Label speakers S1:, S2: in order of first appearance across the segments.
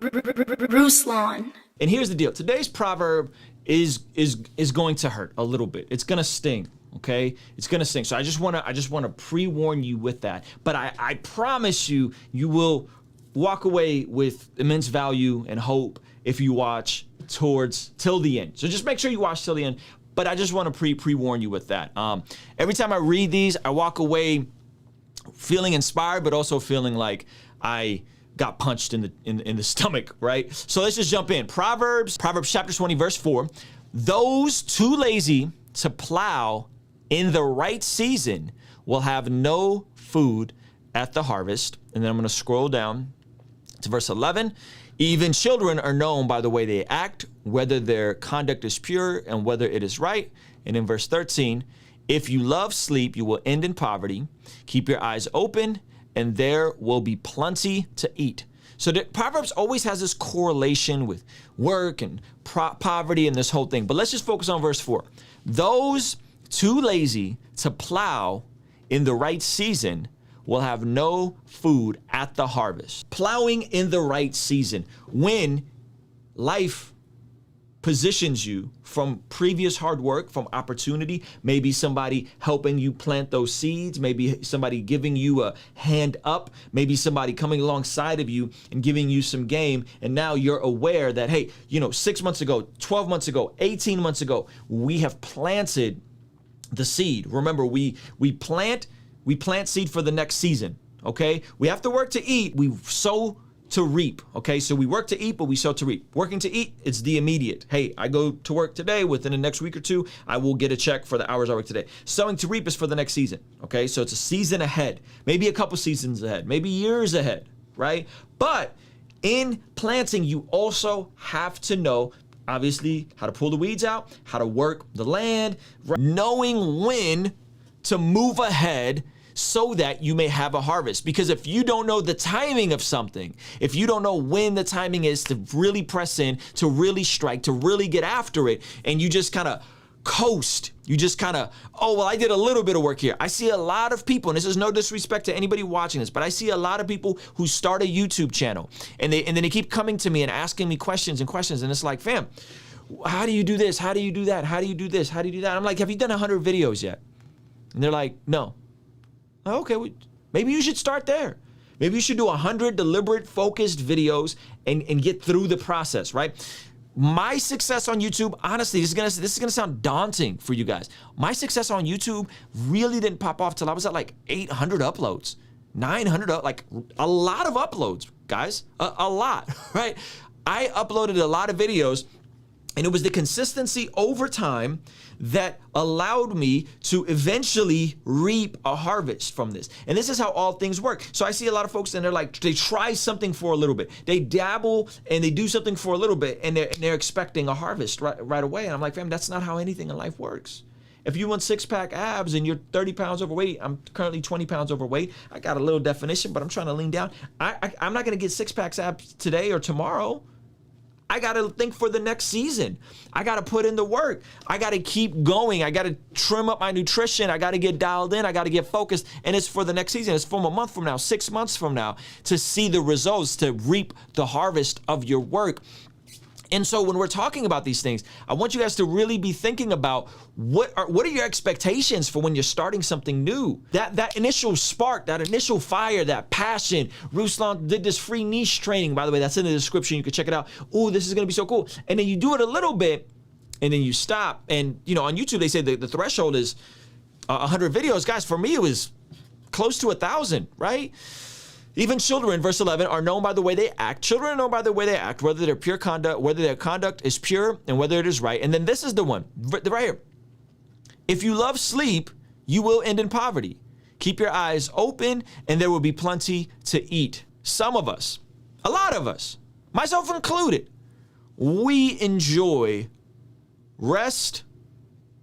S1: Ruslan.
S2: And here's the deal. Today's proverb is going to hurt a little bit. It's gonna sting. Okay, it's gonna sting. So I just wanna pre-warn you with that. But I promise you, you will walk away with immense value and hope if you watch till the end. So just make sure you watch till the end. But I just want to pre-warn you with that. Every time I read these, I walk away feeling inspired, but also feeling like I got punched in the stomach, right? So let's just jump in. Proverbs chapter 20, verse 4. Those too lazy to plow in the right season will have no food at the harvest. And then I'm going to scroll down to verse 11. Even children are known by the way they act, whether their conduct is pure and whether it is right. And in verse 13, if you love sleep, you will end in poverty. Keep your eyes open, and there will be plenty to eat. So the Proverbs always has this correlation with work and poverty and this whole thing. But let's just focus on verse 4. Those too lazy to plow in the right season will have no food at the harvest. Plowing in the right season, when life positions you from previous hard work, from opportunity, maybe somebody helping you plant those seeds, maybe somebody giving you a hand up, maybe somebody coming alongside of you and giving you some game. And now you're aware that, hey, 6 months ago, 12 months ago, 18 months ago, we have planted the seed. Remember, we plant seed for the next season, okay? We have to work to eat. We sow to reap, okay? So we work to eat, but we sow to reap. Working to eat, it's the immediate. Hey, I go to work today. Within the next week or two, I will get a check for the hours I work today. Sowing to reap is for the next season, okay? So it's a season ahead, maybe a couple seasons ahead, maybe years ahead, right? But in planting, you also have to know, obviously, how to pull the weeds out, how to work the land, knowing when to move ahead so that you may have a harvest. Because if you don't know the timing of something, if you don't know when the timing is to really press in, to really strike, to really get after it, and you just kind of coast, you just kind of, oh, well, I did a little bit of work here. I see a lot of people, and this is no disrespect to anybody watching this, but I see a lot of people who start a YouTube channel and then they keep coming to me and asking me questions. And it's like, fam, how do you do this? How do you do that? How do you do this? How do you do that? I'm like, have you done 100 videos yet? And they're like, no. Okay, well, maybe you should start there. Maybe you should do 100 deliberate, focused videos and get through the process, right? My success on YouTube, honestly, this is gonna sound daunting for you guys. My success on YouTube really didn't pop off till I was at like 800 uploads, 900, like a lot of uploads, guys, a lot, right? I uploaded a lot of videos, and it was the consistency over time that allowed me to eventually reap a harvest from this. And this is how all things work. So I see a lot of folks and they're like, they try something for a little bit. They dabble and they do something for a little bit and they're expecting a harvest right away. And I'm like, fam, that's not how anything in life works. If you want six-pack abs and you're 30 pounds overweight, I'm currently 20 pounds overweight. I got a little definition, but I'm trying to lean down. I'm not gonna get six-pack abs today or tomorrow. I got to think for the next season. I got to put in the work. I got to keep going. I got to trim up my nutrition. I got to get dialed in. I got to get focused. And it's for the next season. It's from a month from now, 6 months from now, to see the results, to reap the harvest of your work. And so when we're talking about these things, I want you guys to really be thinking about what are your expectations for when you're starting something new? That initial spark, that initial fire, that passion. Ruslan did this free niche training, by the way, that's in the description. You can check it out. Oh, this is gonna be so cool. And then you do it a little bit and then you stop. And on YouTube, they say the threshold is 100 videos. Guys, for me, it was close to 1,000, right? Even children, verse 11, are known by the way they act. Children are known by the way they act, whether their conduct is pure and whether it is right. And then this is the one, right here. If you love sleep, you will end in poverty. Keep your eyes open and there will be plenty to eat. Some of us, a lot of us, myself included, we enjoy rest,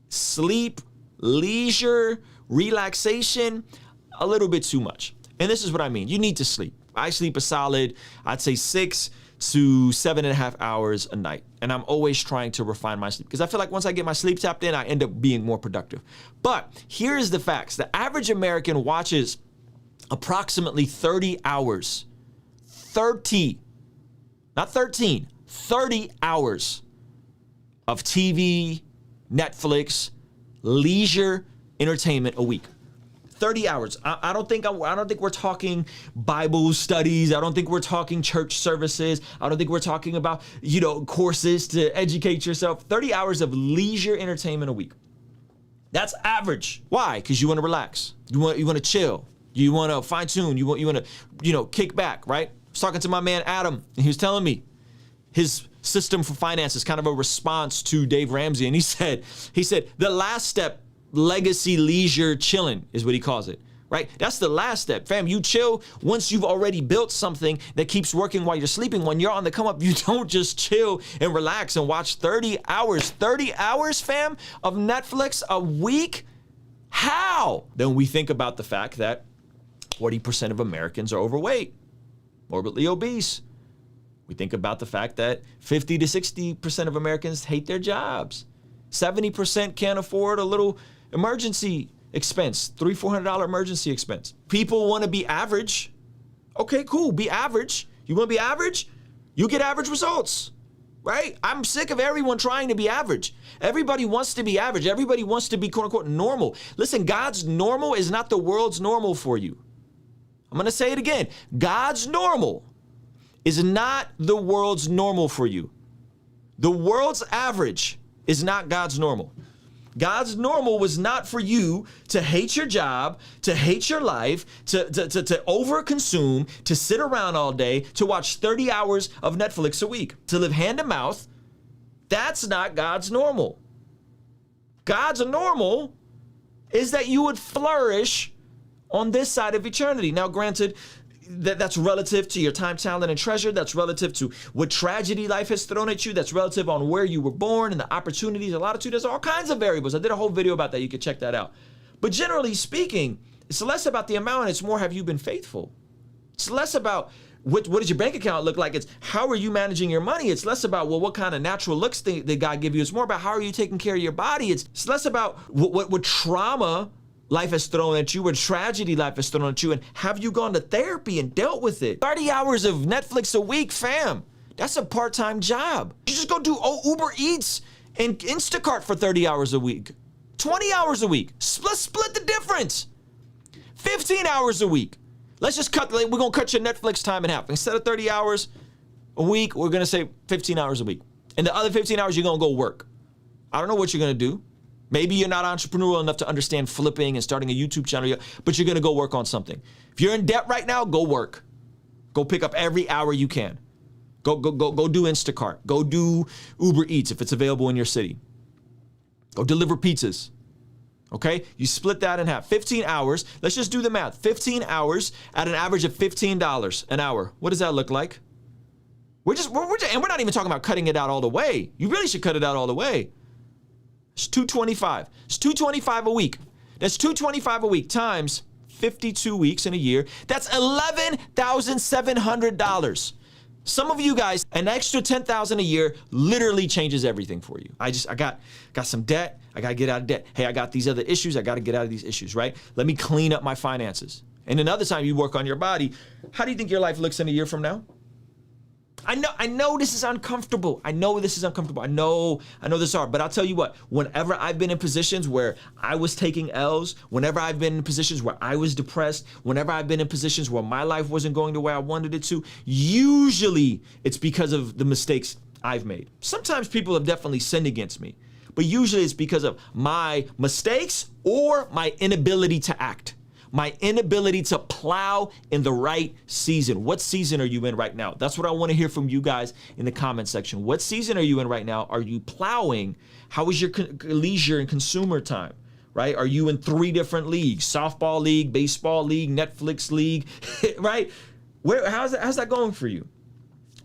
S2: sleep, leisure, relaxation a little bit too much. And this is what I mean. You need to sleep. I sleep a solid, I'd say 6 to 7.5 hours a night. And I'm always trying to refine my sleep because I feel like once I get my sleep tapped in, I end up being more productive. But here's the facts. The average American watches approximately 30 hours. 30. not 13, 30 hours of TV, Netflix, leisure entertainment a week. 30 hours. I don't think we're talking Bible studies. I don't think we're talking church services. I don't think we're talking about, courses to educate yourself. 30 hours of leisure entertainment a week. That's average. Why? Because you want to relax. You want to chill. You want to fine tune. You want to, kick back, right? I was talking to my man Adam, and he was telling me his system for finance is kind of a response to Dave Ramsey, and he said the last step, legacy leisure chilling is what he calls it, right? That's the last step, fam. You chill once you've already built something that keeps working while you're sleeping. When you're on the come up, you don't just chill and relax and watch 30 hours, fam, of Netflix a week. How? Then we think about the fact that 40% of Americans are overweight, morbidly obese. We think about the fact that 50 to 60% of Americans hate their jobs. 70% can't afford a little emergency expense, $300-400 emergency expense. People want to be average. Okay, cool, be average. You want to be average? You get average results, right? I'm sick of everyone trying to be average. Everybody wants to be average. Everybody wants to be quote unquote normal. Listen, God's normal is not the world's normal for you. I'm going to say it again. God's normal is not the world's normal for you. The world's average is not God's normal. God's normal was not for you to hate your job, to hate your life, to overconsume, to sit around all day, to watch 30 hours of Netflix a week, to live hand to mouth. That's not God's normal. God's normal is that you would flourish on this side of eternity. Now, granted, that's relative to your time, talent, and treasure. That's relative to what tragedy life has thrown at you. That's relative on where you were born and the opportunities, a latitude. There's all kinds of variables. I did a whole video about that. You can check that out. But generally speaking, it's less about the amount and it's more, have you been faithful? It's less about what does your bank account look like? It's how are you managing your money? It's less about, well, what kind of natural looks did God give you? It's more about how are you taking care of your body? It's less about what trauma life has thrown at you, or tragedy life has thrown at you, and have you gone to therapy and dealt with it? 30 hours of Netflix a week, fam. That's a part-time job. You just go do Uber Eats and Instacart for 30 hours a week. 20 hours a week. Split the difference. 15 hours a week. We're gonna cut your Netflix time in half. Instead of 30 hours a week, we're gonna say 15 hours a week. And the other 15 hours, you're gonna go work. I don't know what you're gonna do. Maybe you're not entrepreneurial enough to understand flipping and starting a YouTube channel, but you're gonna go work on something. If you're in debt right now, go work. Go pick up every hour you can. Go do Instacart. Go do Uber Eats if it's available in your city. Go deliver pizzas. Okay? You split that in half. 15 hours. Let's just do the math. 15 hours at an average of $15 an hour. What does that look like? We're not even talking about cutting it out all the way. You really should cut it out all the way. It's $225. It's $225 a week. That's $225 a week times 52 weeks in a year. That's $11,700. Some of you guys, an extra $10,000 a year literally changes everything for you. I got some debt. I got to get out of debt. Hey, I got these other issues. I got to get out of these issues, right? Let me clean up my finances. And another time you work on your body, how do you think your life looks in a year from now? I know this is uncomfortable. I know this is uncomfortable. I know this is hard, but I'll tell you what, whenever I've been in positions where I was taking L's, whenever I've been in positions where I was depressed, whenever I've been in positions where my life wasn't going the way I wanted it to, usually it's because of the mistakes I've made. Sometimes people have definitely sinned against me, but usually it's because of my mistakes or my inability to act. My inability to plow in the right season. What season are you in right now? That's what I want to hear from you guys in the comment section. What season are you in right now? Are you plowing? How is your leisure and consumer time, right? Are you in 3 different leagues? Softball league, baseball league, Netflix league, right? How's that going for you?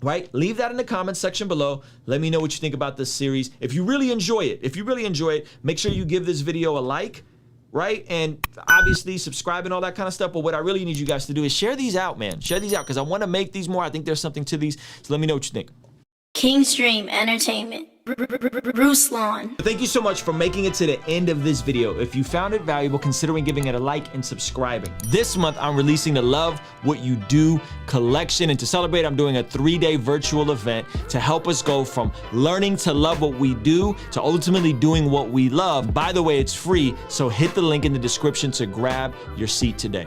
S2: Right? Leave that in the comment section below. Let me know what you think about this series. If you really enjoy it, make sure you give this video a like. Right? And obviously subscribe and all that kind of stuff. But what I really need you guys to do is share these out, man. Share these out because I want to make these more. I think there's something to these. So let me know what you think.
S1: Kingstream Entertainment. Ruslan.
S2: Thank you so much for making it to the end of this video. If you found it valuable, considering giving it a like and subscribing. This month, I'm releasing the Love What You Do collection. And to celebrate, I'm doing a 3-day virtual event to help us go from learning to love what we do to ultimately doing what we love. By the way, it's free, so hit the link in the description to grab your seat today.